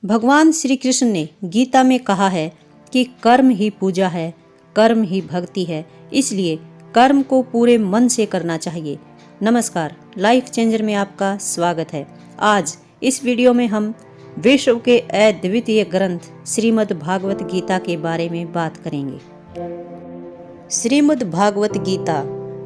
भगवान श्री कृष्ण ने गीता में कहा है कि कर्म ही पूजा है, कर्म ही भक्ति है, इसलिए कर्म को पूरे मन से करना चाहिए। नमस्कार, लाइफ चेंजर में आपका स्वागत है। आज इस वीडियो में हम विश्व के अद्वितीय ग्रंथ श्रीमद् भागवत गीता के बारे में बात करेंगे। श्रीमद् भागवत गीता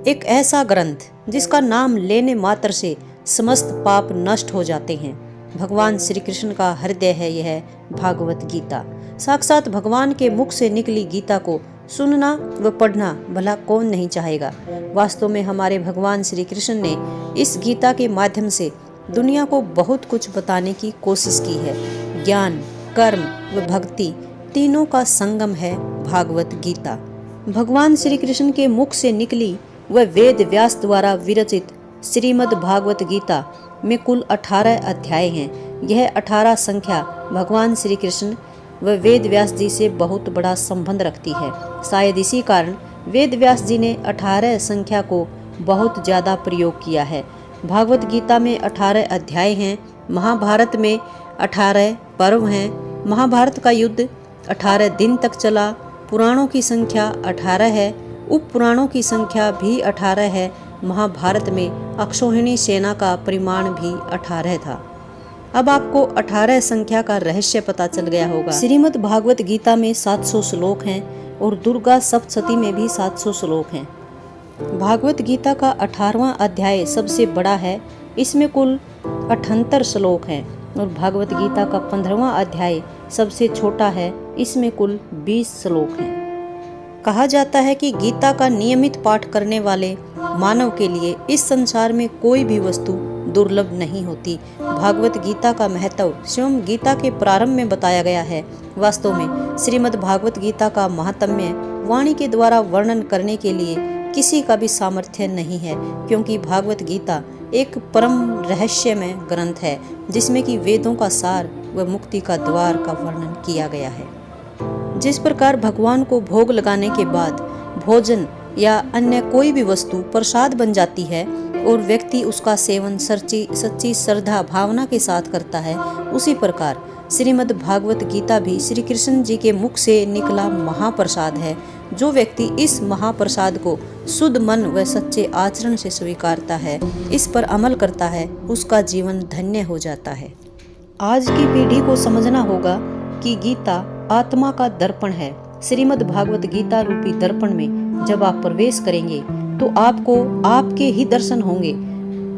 एक ऐसा ग्रंथ जिसका नाम लेने मात्र से समस्त पाप नष्ट हो जाते हैं। भगवान श्री कृष्ण का हृदय है यह भागवत गीता। साक्षात भगवान के मुख से निकली गीता को सुनना व पढ़ना भला कौन नहीं चाहेगा। वास्तव में हमारे भगवान श्री कृष्ण ने इस गीता के माध्यम से दुनिया को बहुत कुछ बताने की कोशिश की है। ज्ञान, कर्म व भक्ति तीनों का संगम है भागवत गीता। भगवान श्री कृष्ण के मुख से निकली व वेद व्यास द्वारा विरचित श्रीमद् भागवत गीता में कुल 18 अध्याय हैं। यह 18 संख्या भगवान श्री कृष्ण व वेद व्यास जी से बहुत बड़ा संबंध रखती है। शायद इसी कारण वेद व्यास जी ने 18 संख्या को बहुत ज़्यादा प्रयोग किया है। भागवत गीता में 18 अध्याय हैं। महाभारत में 18 पर्व हैं। महाभारत का युद्ध 18 दिन तक चला। पुराणों की संख्या 18 है। उप पुराणों की संख्या भी 18 है। महाभारत में अक्षौहिणी सेना का परिमाण भी 18 था। अब आपको 18 संख्या का रहस्य पता चल गया होगा। श्रीमद् भागवत गीता में 700 श्लोक हैं और दुर्गा सप्तशती में भी 700 श्लोक हैं। भागवत गीता का 18वां अध्याय सबसे बड़ा है। इसमें कुल 78 श्लोक हैं और भागवत गीता का 15वां अध्याय सबसे छोटा है। इसमें कुल 20 श्लोक हैं। कहा जाता है कि गीता का नियमित पाठ करने वाले मानव के लिए इस संसार में कोई भी वस्तु दुर्लभ नहीं होती। भागवत गीता का महत्व स्वयं गीता के प्रारंभ में बताया गया है। वास्तव में श्रीमद् भागवत गीता का महात्म्य वाणी के द्वारा वर्णन करने के लिए किसी का भी सामर्थ्य नहीं है, क्योंकि भागवत गीता एक परम रहस्यमय ग्रंथ है जिसमें कि वेदों का सार व मुक्ति का द्वार का वर्णन किया गया है। जिस प्रकार भगवान को भोग लगाने के बाद भोजन या अन्य कोई भी वस्तु प्रसाद बन जाती है और व्यक्ति उसका सेवन सच्ची श्रद्धा भावना के साथ करता है, उसी प्रकार श्रीमद् भागवत गीता भी श्री कृष्ण जी के मुख से निकला महाप्रसाद है। जो व्यक्ति इस महाप्रसाद को शुद्ध मन व सच्चे आचरण से स्वीकारता है, इस पर अमल करता है, उसका जीवन धन्य हो जाता है। आज की पीढ़ी को समझना होगा कि गीता आत्मा का दर्पण है। श्रीमद् भागवत गीता रूपी दर्पण में जब आप प्रवेश करेंगे तो आपको आपके ही दर्शन होंगे।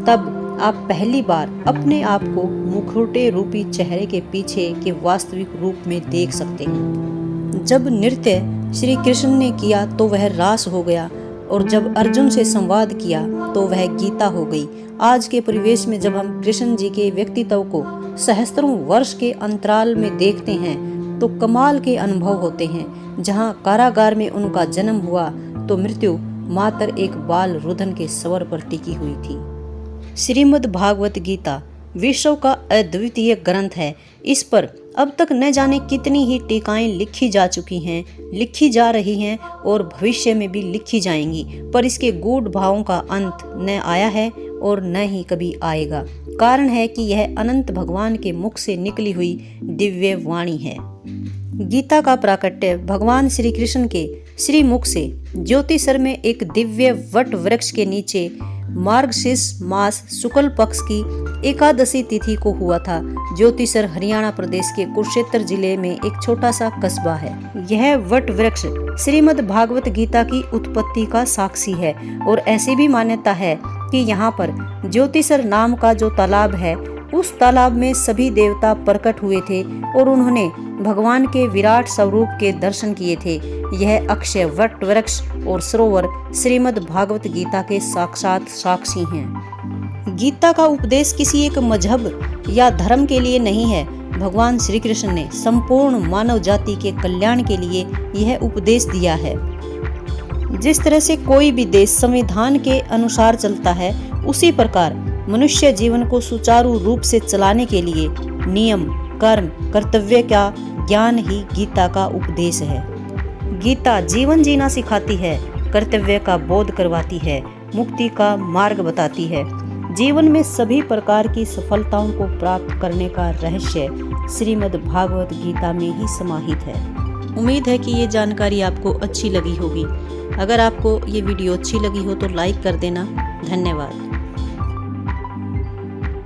तब आप पहली बार अपने आप को मुखौटे रूपी चेहरे के पीछे के वास्तविक रूप में देख सकते हैं। जब नृत्य श्री कृष्ण ने किया तो वह रास हो गया, और जब अर्जुन से संवाद किया तो वह गीता हो गई। आज के परिवेश में जब हम कृष्ण जी के व्यक्तित्व को सहस्त्रों वर्ष के अंतराल में देखते हैं तो कमाल के अनुभव होते हैं। जहाँ कारागार में उनका जन्म हुआ तो मृत्यु मात्र एक बाल रुदन के स्वर पर टिकी हुई थी। श्रीमद् भागवत गीता विश्व का अद्वितीय ग्रंथ है। इस पर अब तक न जाने कितनी ही टीकाएं लिखी जा चुकी हैं, लिखी जा रही हैं और भविष्य में भी लिखी जाएंगी, पर इसके गूढ़ भावों का अंत न आया है और न ही कभी आएगा। कारण है कि यह अनंत भगवान के मुख से निकली हुई दिव्य वाणी है। गीता का प्राकट्य भगवान श्री कृष्ण के श्री मुख से ज्योतिषर में एक दिव्य वट वृक्ष के नीचे मार्गशीर्ष मास शुक्ल पक्ष की एकादशी तिथि को हुआ था। ज्योतिषर हरियाणा प्रदेश के कुरुक्षेत्र जिले में एक छोटा सा कस्बा है। यह वट वृक्ष श्रीमद् भागवत गीता की उत्पत्ति का साक्षी है और ऐसी भी मान्यता है कि यहाँ पर ज्योतिषर नाम का जो तालाब है, उस तालाब में सभी देवता प्रकट हुए थे और उन्होंने भगवान के विराट स्वरूप के दर्शन किए थे। यह अक्षय वट वृक्ष और सरोवर श्रीमद् भागवत गीता के साक्षात साक्षी हैं। गीता का उपदेश किसी एक मजहब या धर्म के लिए नहीं है। भगवान श्री कृष्ण ने संपूर्ण मानव जाति के कल्याण के लिए यह उपदेश दिया है। जिस तरह से कोई भी देश संविधान के अनुसार चलता है, उसी प्रकार मनुष्य जीवन को सुचारू रूप से चलाने के लिए नियम, कर्म, कर्तव्य का ज्ञान ही गीता का उपदेश है। गीता जीवन जीना सिखाती है, कर्तव्य का बोध करवाती है, मुक्ति का मार्ग बताती है। जीवन में सभी प्रकार की सफलताओं को प्राप्त करने का रहस्य श्रीमद् भागवत गीता में ही समाहित है। उम्मीद है कि ये जानकारी आपको अच्छी लगी होगी। अगर आपको ये वीडियो अच्छी लगी हो तो लाइक कर देना। धन्यवाद।